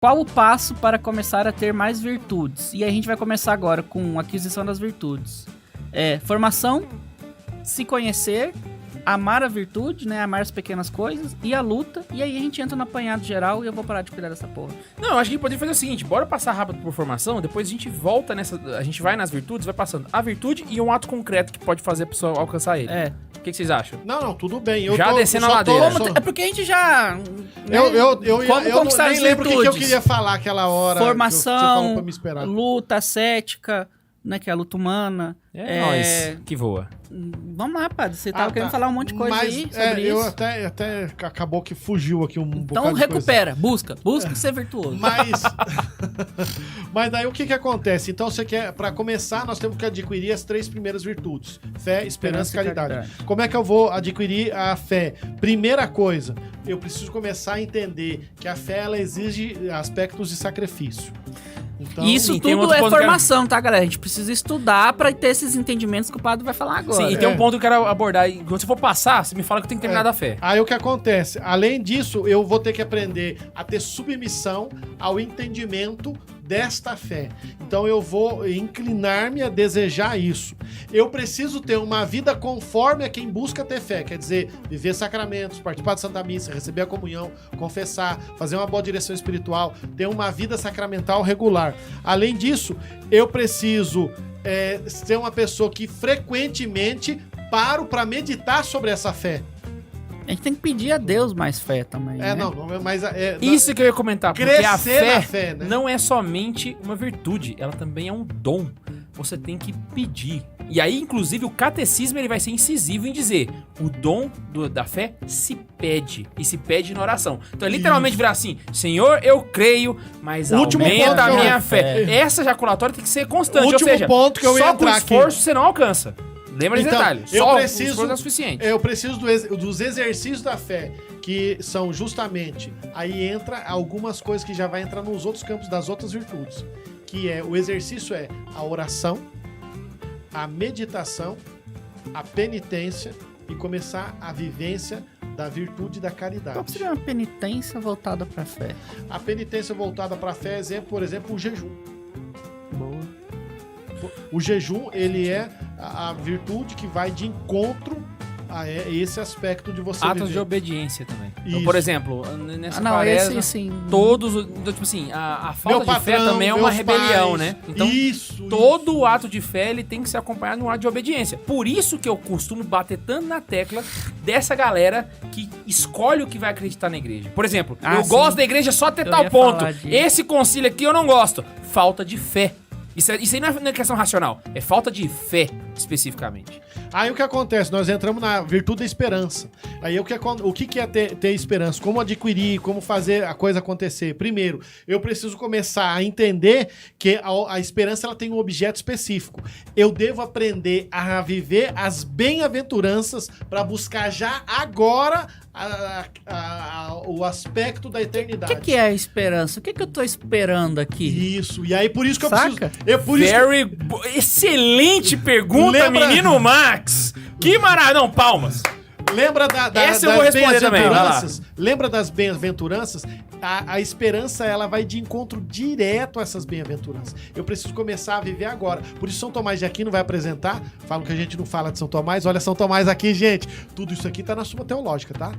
Qual o passo para começar a ter mais virtudes? E aí a gente vai começar agora com a aquisição das virtudes. Formação, se conhecer, amar a virtude, né? Amar as pequenas coisas e a luta. E aí a gente entra no apanhado geral e eu vou parar de cuidar dessa porra. Não, acho que a gente poderia fazer o seguinte, bora passar rápido por formação, depois a gente volta a gente vai nas virtudes, vai passando a virtude e um ato concreto que pode fazer a pessoa alcançar ele. O que vocês acham? Não, tudo bem. Descendo a ladeira. É porque a gente já... Eu conquistar nem as lembro o que eu virtudes? queria falar aquela hora. Formação, que você falou pra me esperar. luta ascética, né? Que é a luta humana. Nós que voa. Vamos lá, padre. Você tava querendo falar um monte de coisa aí sobre eu isso. até acabou que fugiu aqui um bocado Então de recupera, busca ser virtuoso. Mas daí o que acontece? Então você quer, para começar, nós temos que adquirir as 3 primeiras virtudes: fé, esperança e caridade. Como é que eu vou adquirir a fé? Primeira coisa, eu preciso começar a entender que a fé ela exige aspectos de sacrifício. Então, isso tudo é formação, tá, galera? A gente precisa estudar pra ter esses entendimentos que o padre vai falar agora. Sim, e tem um ponto que eu quero abordar. E quando você for passar, você me fala que eu tenho que terminar da fé. Aí o que acontece? Além disso, eu vou ter que aprender a ter submissão ao entendimento desta fé. Então eu vou inclinar-me a desejar isso. Eu preciso ter uma vida conforme a quem busca ter fé. Quer dizer, viver sacramentos, participar da Santa Missa, receber a comunhão, confessar, fazer uma boa direção espiritual, ter uma vida sacramental regular. Além disso, eu preciso ser uma pessoa que frequentemente paro para meditar sobre essa fé. A gente tem que pedir a Deus mais fé também, né? Isso que eu ia comentar, porque a fé, né? Não é somente uma virtude, ela também é um dom. Você tem que pedir. E aí, inclusive, o catecismo ele vai ser incisivo em dizer: o dom da fé se pede, e se pede na oração. Então é literalmente virar assim: Senhor, eu creio, mas aumenta a minha fé. Essa ejaculatória tem que ser constante, ou seja, ponto que eu só com esforço aqui. você não alcança. Lembra desse detalhe. Só o esforço não é suficiente. Eu preciso dos exercícios da fé, que são justamente... Aí entra algumas coisas que já vai entrar nos outros campos das outras virtudes. Que o exercício é a oração, a meditação, a penitência e começar a vivência da virtude da caridade. Qual seria uma penitência voltada para a fé? A penitência voltada para a fé é, por exemplo, o jejum. Boa. O jejum, ele é a virtude que vai de encontro a esse aspecto de você atos viver. de obediência também. Isso. Então, por exemplo, nessa quaresma, esse sim. todos, então, tipo assim, a falta de fé também é uma rebelião, né? Então, todo ato de fé, ele tem que ser acompanhado de um ato de obediência. Por isso que eu costumo bater tanto na tecla dessa galera que escolhe o que vai acreditar na igreja. Por exemplo, eu gosto da igreja só até tal ponto. Esse concílio aqui eu não gosto. Falta de fé. Isso aí não é questão racional, é falta de fé, especificamente. Aí o que acontece? Nós entramos na virtude da esperança. Aí o que é ter esperança? Como adquirir, como fazer a coisa acontecer? Primeiro, eu preciso começar a entender que a esperança ela tem um objeto específico. Eu devo aprender a viver as bem-aventuranças para buscar já agora o aspecto da eternidade. O que é a esperança? O que eu tô esperando aqui? Isso, e aí por isso que eu Saca? preciso... Excelente pergunta, menino Max! Que maravilha! Não, palmas! Lembra Essa eu vou responder também, vai lá. Lembra das bem-aventuranças? A esperança, ela vai de encontro direto a essas bem-aventuranças. Eu preciso começar a viver agora. Por isso São Tomás de Aquino vai apresentar, falam que a gente não fala de São Tomás, olha São Tomás aqui, gente. Tudo isso aqui tá na Suma Teológica, tá?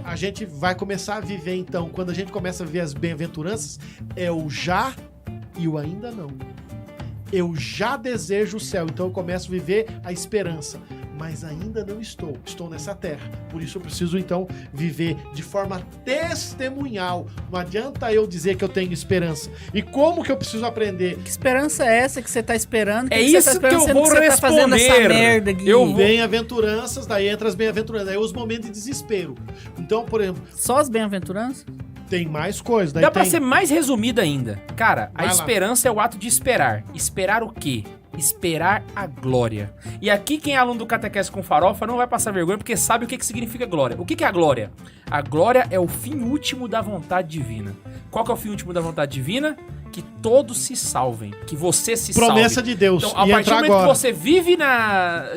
A gente vai começar a viver, então, quando a gente começa a viver as bem-aventuranças, é o já e o ainda não. Eu já desejo o céu, então eu começo a viver a esperança. Mas ainda não estou nessa terra. Por isso eu preciso, então, viver de forma testemunhal. Não adianta eu dizer que eu tenho esperança. E como que eu preciso aprender? Que esperança é essa que você tá esperando? É isso que eu vou responder. Tá fazendo essa merda aqui? Bem-aventuranças, daí entra as bem-aventuranças. Aí os momentos de desespero. Então, por exemplo... Só as bem-aventuranças? Tem mais coisas. Dá pra ser mais resumida ainda. Cara, Vai a lá. esperança é o ato de esperar. Esperar o quê? Esperar a glória. E aqui quem é aluno do Catequese com Farofa não vai passar vergonha porque sabe o que significa glória. O que é a glória? A glória é o fim último da vontade divina. Qual que é o fim último da vontade divina? Que todos se salvem, que você se salve. Promessa de Deus. Então, a partir do momento que você vive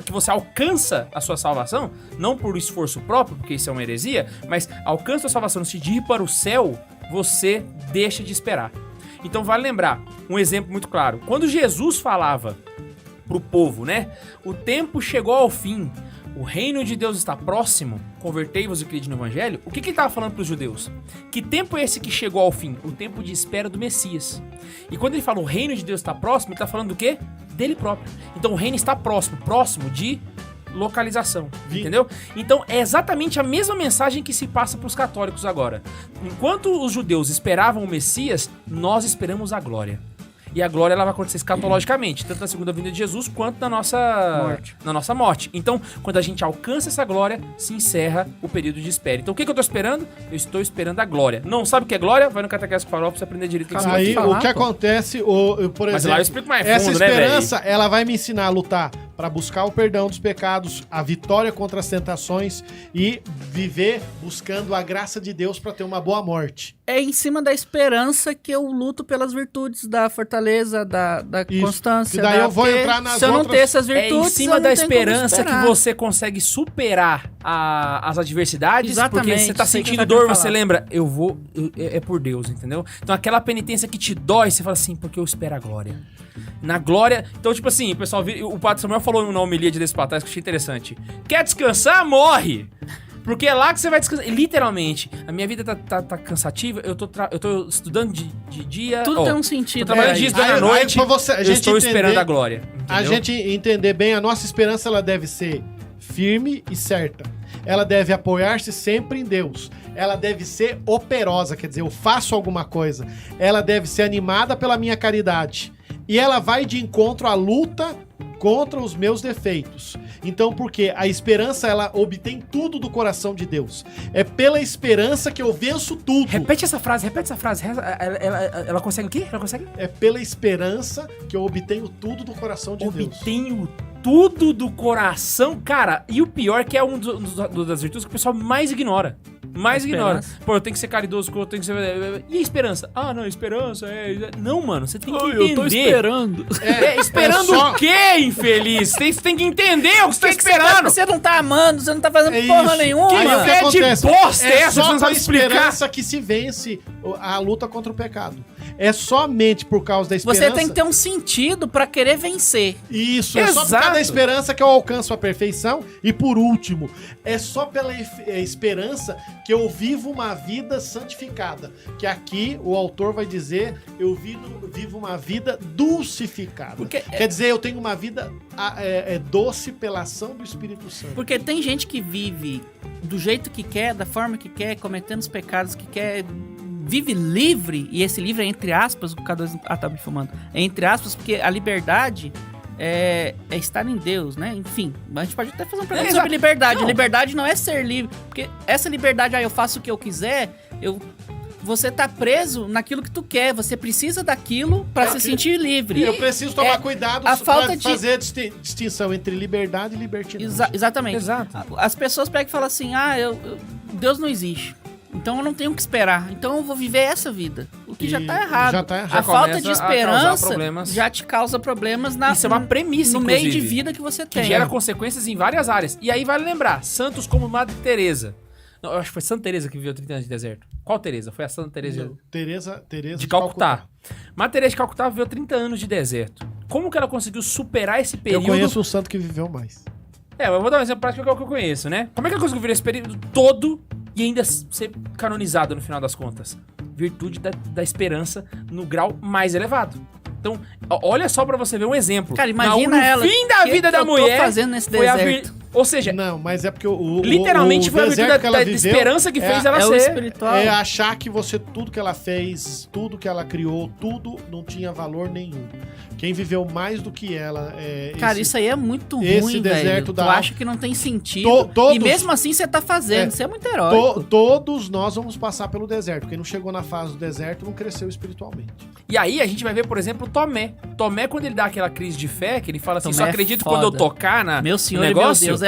que você alcança a sua salvação, não por esforço próprio, porque isso é uma heresia, mas alcança a salvação no sentido de ir para o céu, você deixa de esperar. Então vale lembrar, um exemplo muito claro. Quando Jesus falava pro povo, né? O tempo chegou ao fim, o reino de Deus está próximo, convertei-vos e crede no evangelho. O que ele estava falando pros judeus? Que tempo é esse que chegou ao fim? O tempo de espera do Messias. E quando ele fala o reino de Deus está próximo, ele está falando do quê? Dele próprio. Então o reino está próximo de localização, entendeu? Então é exatamente a mesma mensagem que se passa para os católicos agora. Enquanto os judeus esperavam o Messias, nós esperamos a glória. E a glória ela vai acontecer escatologicamente, tanto na segunda vinda de Jesus quanto na nossa morte. Então, quando a gente alcança essa glória, se encerra o período de espera. Então, o que eu tô esperando? Eu estou esperando a glória. Não sabe o que é glória? Vai no Catequese com Farol pra você aprender direito. Aí, o que acontece, por exemplo... Mas lá eu explico mais fundo, essa esperança, né, ela vai me ensinar a lutar para buscar o perdão dos pecados, a vitória contra as tentações e viver buscando a graça de Deus para ter uma boa morte. É em cima da esperança que eu luto pelas virtudes da fortaleza, da constância. E daí eu vou entrar nas se eu não ter essas virtudes, é em cima da esperança que você consegue superar as adversidades. Exatamente, porque você tá sentindo dor, você lembra, é por Deus, entendeu? Então aquela penitência que te dói, você fala assim, porque eu espero a glória. Na glória... Então, tipo assim, pessoal, o Padre Samuel falou na homilia de Despatais que eu achei interessante. Quer descansar? Morre! Porque é lá que você vai descansar. Literalmente, a minha vida tá cansativa, eu tô estudando de dia... Tudo tem um sentido. Tô trabalhando de dia à noite, eu estou esperando a glória. Entendeu? A gente entender bem, a nossa esperança ela deve ser firme e certa. Ela deve apoiar-se sempre em Deus. Ela deve ser operosa, quer dizer, eu faço alguma coisa. Ela deve ser animada pela minha caridade. E ela vai de encontro à luta contra os meus defeitos. Então, porque a esperança, ela obtém tudo do coração de Deus. É pela esperança que eu venço tudo. Repete essa frase. Ela consegue o quê? Ela consegue? É pela esperança que eu obtenho tudo do coração de Deus. Obtenho tudo do coração? Cara, e o pior que é das virtudes que o pessoal mais ignora. Pô, eu tenho que ser caridoso, eu tenho que ser... E a esperança? Ah, não, a esperança é... Não, mano, você tem que entender. Eu tô esperando. Esperando o quê, infeliz? Você tem que entender o que você tá esperando. Você não tá amando, você não tá fazendo porra nenhuma. Que fé de bosta é essa? Só você não sabe a esperança que se vence a luta contra o pecado. É somente por causa da esperança... Você tem que ter um sentido pra querer vencer. Isso, é só por causa da esperança que eu alcanço a perfeição. E por último, é só pela esperança que eu vivo uma vida santificada. Que aqui o autor vai dizer, eu vivo uma vida dulcificada. Quer dizer, eu tenho uma vida doce pela ação do Espírito Santo. Porque tem gente que vive do jeito que quer, da forma que quer, cometendo os pecados que quer... Vive livre, e esse livro é entre aspas, o K2... Ah, tá me filmando. É entre aspas, porque a liberdade é estar em Deus, né? Enfim, a gente pode até fazer um programa sobre liberdade. Não. Liberdade não é ser livre, porque essa liberdade, eu faço o que eu quiser, você tá preso naquilo que tu quer, você precisa daquilo pra se sentir livre. Eu preciso tomar cuidado pra fazer a distinção entre liberdade e libertinagem. Exatamente. Exato. As pessoas pegam e falam assim, Deus não existe. Então eu não tenho o que esperar. Então eu vou viver essa vida. O que já tá errado. Já tá errado. A falta de esperança já te causa problemas Isso é uma premissa, no meio de vida que você tem. Que gera consequências em várias áreas. E aí vale lembrar, santos como Madre Teresa. Não, eu acho que foi Santa Teresa que viveu 30 anos de deserto. Qual Teresa? Foi a Santa Teresa? Teresa de Calcutá. Madre Teresa de Calcutá viveu 30 anos de deserto. Como que ela conseguiu superar esse período? Eu conheço um santo que viveu mais. Eu vou dar um exemplo prático que é o que eu conheço, né? Como é que ela conseguiu viver esse período todo e ainda ser canonizada no final das contas? Virtude da esperança no grau mais elevado. Então, olha só pra você ver um exemplo. Cara, imagina ela. No fim da vida da mulher, fazendo nesse deserto. Ou seja, não, mas é porque literalmente foi a virtude da esperança que fez ela ser. Espiritual. É achar que tudo que ela fez, tudo que ela criou, tudo não tinha valor nenhum. Quem viveu mais do que ela... Cara, isso aí é muito ruim, velho. Tu acha que não tem sentido. E mesmo assim você tá fazendo. Você é muito heróico. Todos nós vamos passar pelo deserto. Quem não chegou na fase do deserto não cresceu espiritualmente. E aí a gente vai ver, por exemplo, Tomé. Tomé, quando ele dá aquela crise de fé, que ele fala assim, Tomé só acredito quando eu tocar meu senhor, meu Deus.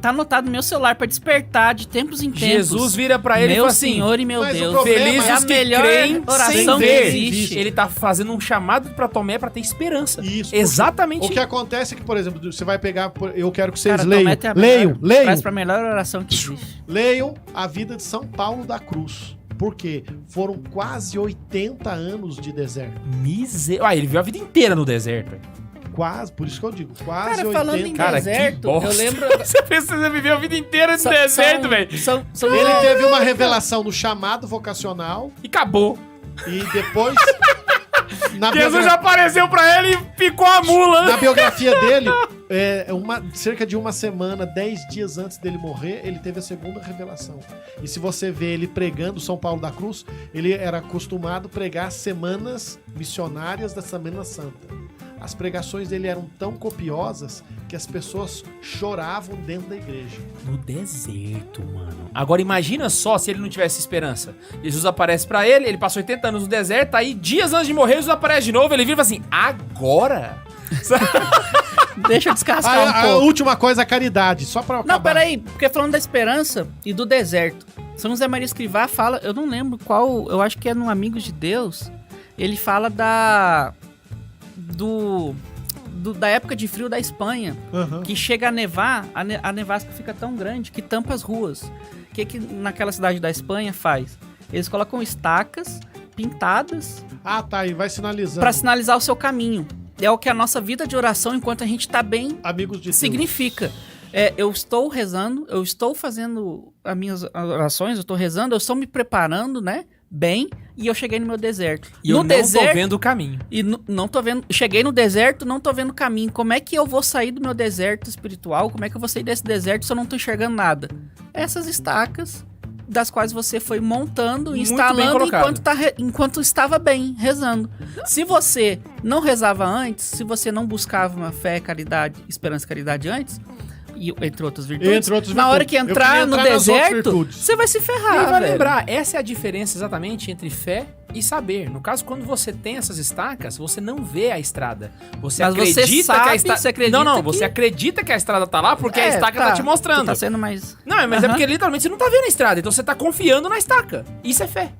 Tá anotado no meu celular pra despertar de tempos em tempos. Jesus vira pra ele e fala assim, meu senhor e meu Deus. Felizes é a melhor oração que existe. Ele tá fazendo um chamado pra Tomé pra ter esperança. Isso. Exatamente. O que acontece é que, por exemplo, você vai pegar... Eu quero que vocês leiam. Leiam. Traz pra melhor oração que existe. Leiam a vida de São Paulo da Cruz. Por quê? Foram quase 80 anos de deserto. Ele viveu a vida inteira no deserto. Quase, por isso que eu digo, quase cara, 80. falando em deserto, eu lembro... Você pensa que você viveu a vida inteira no deserto, velho. Ele teve uma revelação no chamado vocacional. E acabou. E depois... Jesus já apareceu pra ele e picou a mula. Na biografia dele, cerca de uma semana, 10 dias antes dele morrer, ele teve a segunda revelação. E se você vê ele pregando São Paulo da Cruz, ele era acostumado a pregar semanas missionárias da Semana Santa. As pregações dele eram tão copiosas que as pessoas choravam dentro da igreja. No deserto, mano. Agora imagina só se ele não tivesse esperança. Jesus aparece pra ele, ele passou 80 anos no deserto, aí dias antes de morrer, Jesus aparece de novo, ele vira e fala assim, agora? Deixa eu descascar um pouco. A última coisa, a caridade, só pra acabar. Não, peraí, porque falando da esperança e do deserto, São José Maria Escrivá fala, eu não lembro qual, eu acho que é no Amigos de Deus, ele fala da época de frio da Espanha, que chega a nevar, a nevasca fica tão grande que tampa as ruas. O que naquela cidade da Espanha faz? Eles colocam estacas pintadas. Ah, tá, e vai sinalizando. Pra sinalizar o seu caminho. É o que a nossa vida de oração, enquanto a gente tá bem, Amigos de significa. Eu estou rezando, eu estou fazendo as minhas orações, eu estou rezando, eu estou me preparando, né? Bem, e eu cheguei no meu deserto. E eu não tô vendo o caminho. E não tô vendo. Cheguei no deserto, não tô vendo o caminho. Como é que eu vou sair do meu deserto espiritual? Como é que eu vou sair desse deserto se eu não tô enxergando nada? Essas estacas, das quais você foi montando, muito instalando enquanto estava bem, rezando. Se você não rezava antes, se você não buscava uma fé, caridade, esperança e caridade antes, e, entre outras virtudes, na hora que entrar no deserto, você vai se ferrar, e vai lembrar, essa é a diferença exatamente entre fé e saber. No caso, quando você tem essas estacas, você não vê a estrada. Você acredita que a estrada... Você acredita que a estrada tá lá porque a estaca tá te mostrando. Tá sendo mais... Não, mas é porque literalmente você não tá vendo a estrada, então você tá confiando na estaca. Isso é fé.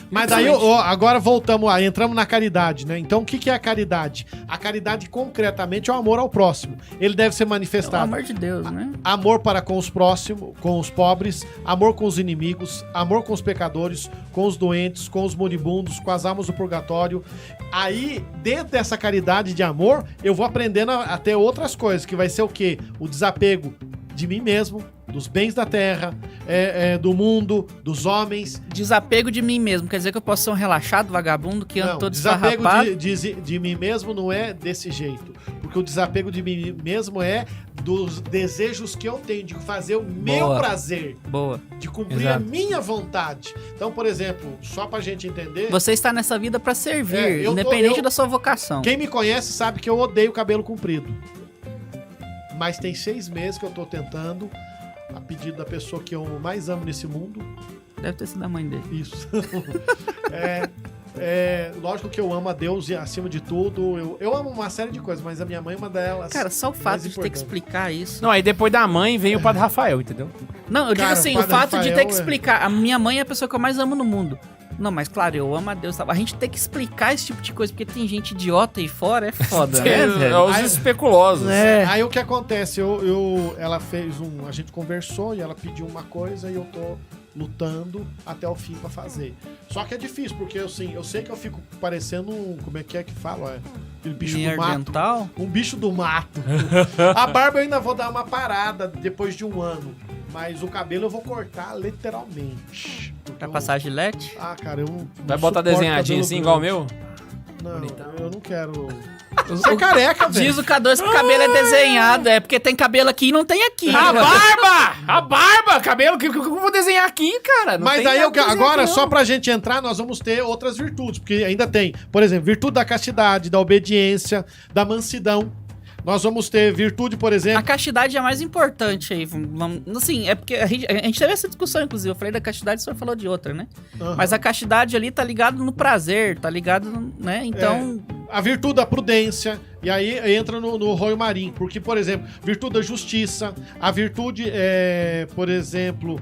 Mas daí, agora voltamos lá, entramos na caridade, né? Então, o que é a caridade? A caridade, concretamente, é o amor ao próximo. Ele deve ser manifestado. É o amor de Deus, né? Amor para com os próximos, com os pobres, amor com os inimigos, amor com os pecadores, com os doentes, com os moribundos, com as almas do purgatório. Aí, dentro dessa caridade de amor, eu vou aprendendo a ter outras coisas, que vai ser o quê? O desapego de mim mesmo, dos bens da terra, do mundo, dos homens. Desapego de mim mesmo, quer dizer que eu posso ser um relaxado, vagabundo, que anda todo Desapego esfarrapado? de mim mesmo não é desse jeito, porque o desapego de mim mesmo é dos desejos que eu tenho, de fazer o meu prazer. Boa. De cumprir a minha vontade. Então, por exemplo, só pra gente entender... Você está nessa vida pra servir, independente da sua vocação. Quem me conhece sabe que eu odeio cabelo comprido. Mas tem 6 meses que eu tô tentando, a pedido da pessoa que eu mais amo nesse mundo. Deve ter sido a mãe dele. Isso. Lógico que eu amo a Deus acima de tudo. Eu amo uma série de coisas, mas a minha mãe é uma delas. Cara, só o fato de ter que explicar isso. Não, aí depois da mãe vem o Padre Rafael, entendeu? Não, eu digo assim, o fato de ter que explicar. A minha mãe é a pessoa que eu mais amo no mundo. Não, mas claro, eu amo a Deus. A gente tem que explicar esse tipo de coisa, porque tem gente idiota aí fora, é foda, né, velho? É os especulosos. Aí o que acontece? Ela fez a gente conversou e ela pediu uma coisa e eu tô lutando até o fim pra fazer. Só que é difícil, porque assim, eu sei que eu fico parecendo como é que fala? Aquele bicho do mato. Um bicho do mato. A barba eu ainda vou dar uma parada depois de 1 ano. Mas o cabelo eu vou cortar literalmente. Vai passar gilete? Ah, cara, eu... Vai botar desenhadinho assim, igual o meu? Não, eu não quero... Você é careca, velho. Diz o K2 que o cabelo é desenhado. É porque tem cabelo aqui e não tem aqui. A barba! A barba! Cabelo, que eu vou desenhar aqui, cara? Não. Mas daí, agora, só pra gente entrar, nós vamos ter outras virtudes. Porque ainda tem, por exemplo, virtude da castidade, da obediência, da mansidão. Nós vamos ter virtude, por exemplo... A castidade é a mais importante aí. Assim, é porque a gente teve essa discussão, inclusive. Eu falei da castidade, o senhor falou de outra, né? Mas a castidade ali tá ligado no prazer, tá ligado, né? Então... A virtude da prudência, e aí entra no Roio Marim. Porque, por exemplo, virtude da justiça, a virtude, por exemplo,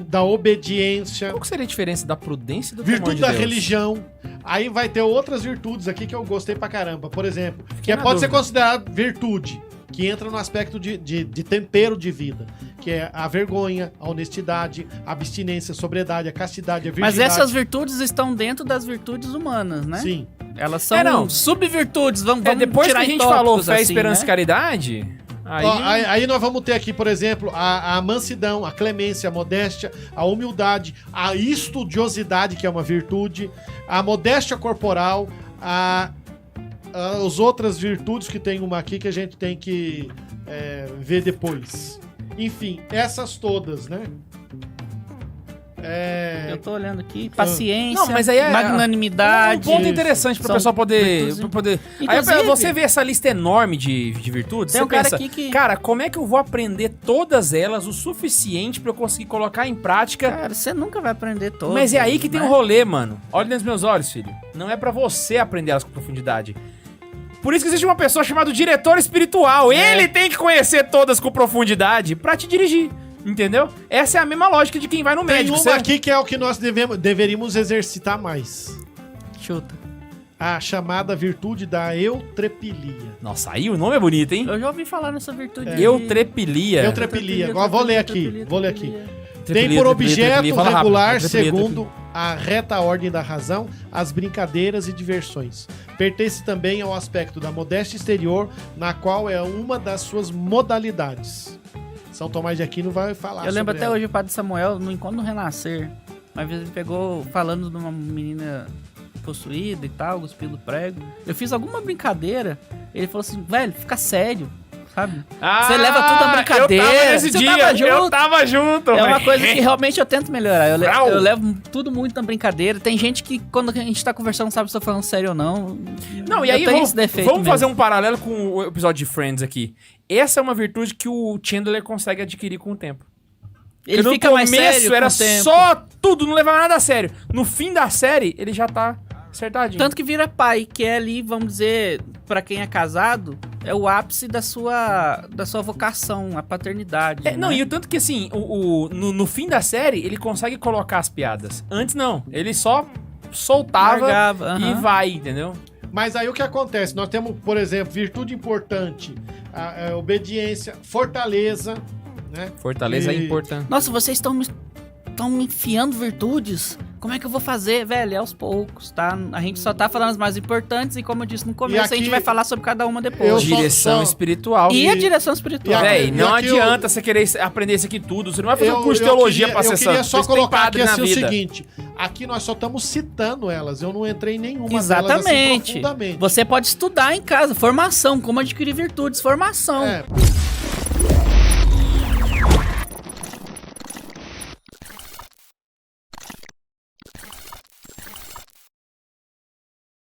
da obediência... Qual que seria a diferença da prudência e do virtude da religião. Aí vai ter outras virtudes aqui que eu gostei pra caramba. Por exemplo, que pode ser considerado virtude, que entra no aspecto de tempero de vida, que é a vergonha, a honestidade, a abstinência, a sobriedade, a castidade, a virgindade. Mas essas virtudes estão dentro das virtudes humanas, né? Sim. Elas são subvirtudes, vamos depois tirar que a gente falou fé, assim, esperança né? e caridade... Aí nós vamos ter aqui, por exemplo, a mansidão, a clemência, a modéstia, a humildade, a estudiosidade, que é uma virtude, a modéstia corporal, as outras virtudes que tem uma aqui que a gente tem que ver depois. Enfim, essas todas, né? Eu tô olhando aqui. Paciência, não, mas aí magnanimidade. Um ponto interessante pro pessoal poder... Aí você vê essa lista enorme de virtudes, tem você um cara pensa, aqui que... cara, como é que eu vou aprender todas elas o suficiente pra eu conseguir colocar em prática? Cara, você nunca vai aprender todas. Mas é aí que tem né? um rolê, mano. Olha nos meus olhos, filho. Não é pra você aprender elas com profundidade. Por isso que existe uma pessoa chamada diretor espiritual. Ele tem que conhecer todas com profundidade pra te dirigir. Entendeu? Essa é a mesma lógica de quem vai no médico. Tem uma aqui que é o que nós deveríamos exercitar mais. Chuta. A chamada virtude da eutrepilia. Nossa, aí o nome é bonito, hein? Eu já ouvi falar nessa virtude. Eutrepilia. Eutrepilia. Agora vou ler aqui. Tem por objeto regular, segundo a reta ordem da razão, as brincadeiras e diversões. Pertence também ao aspecto da modéstia exterior, na qual é uma das suas modalidades. São Tomás de Aquino vai falar. Eu lembro até ela. hoje o Padre Samuel, no Encontro do Renascer, uma vez ele pegou falando de uma menina possuída e tal, cuspindo do prego. Eu fiz alguma brincadeira, ele falou assim, velho, fica sério, sabe? Você leva tudo na brincadeira. Eu tava nesse dia, eu tava junto. É uma coisa que realmente eu tento melhorar. Eu levo tudo muito na brincadeira. Tem gente que quando a gente tá conversando não sabe se eu tô falando sério ou não. Não, e aí vamos fazer um paralelo com o episódio de Friends aqui. Essa é uma virtude que o Chandler consegue adquirir com o tempo. Ele fica mais sério com o tempo. Era só tudo, não levava nada a sério. No fim da série, ele já tá acertadinho. Tanto que vira pai, que é ali, vamos dizer, pra quem é casado, é o ápice da sua vocação, a paternidade. Né? Não, e o tanto que assim, no fim da série, ele consegue colocar as piadas. Antes não, ele só soltava e vai, entendeu? Mas aí o que acontece? Nós temos, por exemplo, virtude importante, a obediência, fortaleza, né? Fortaleza é importante. Nossa, vocês estão me enfiando virtudes? Como é que eu vou fazer? Velho, é aos poucos, tá? A gente só tá falando as mais importantes e como eu disse no começo, a gente vai falar sobre cada uma depois. Direção espiritual. E a direção espiritual. Véi, não adianta você querer aprender isso aqui tudo. Você não vai fazer um curso de teologia pra ser santo. Eu queria só colocar aqui assim o seguinte. Aqui nós só estamos citando elas. Eu não entrei em nenhuma delas assim profundamente. Você pode estudar em casa. Formação, como adquirir virtudes. Formação.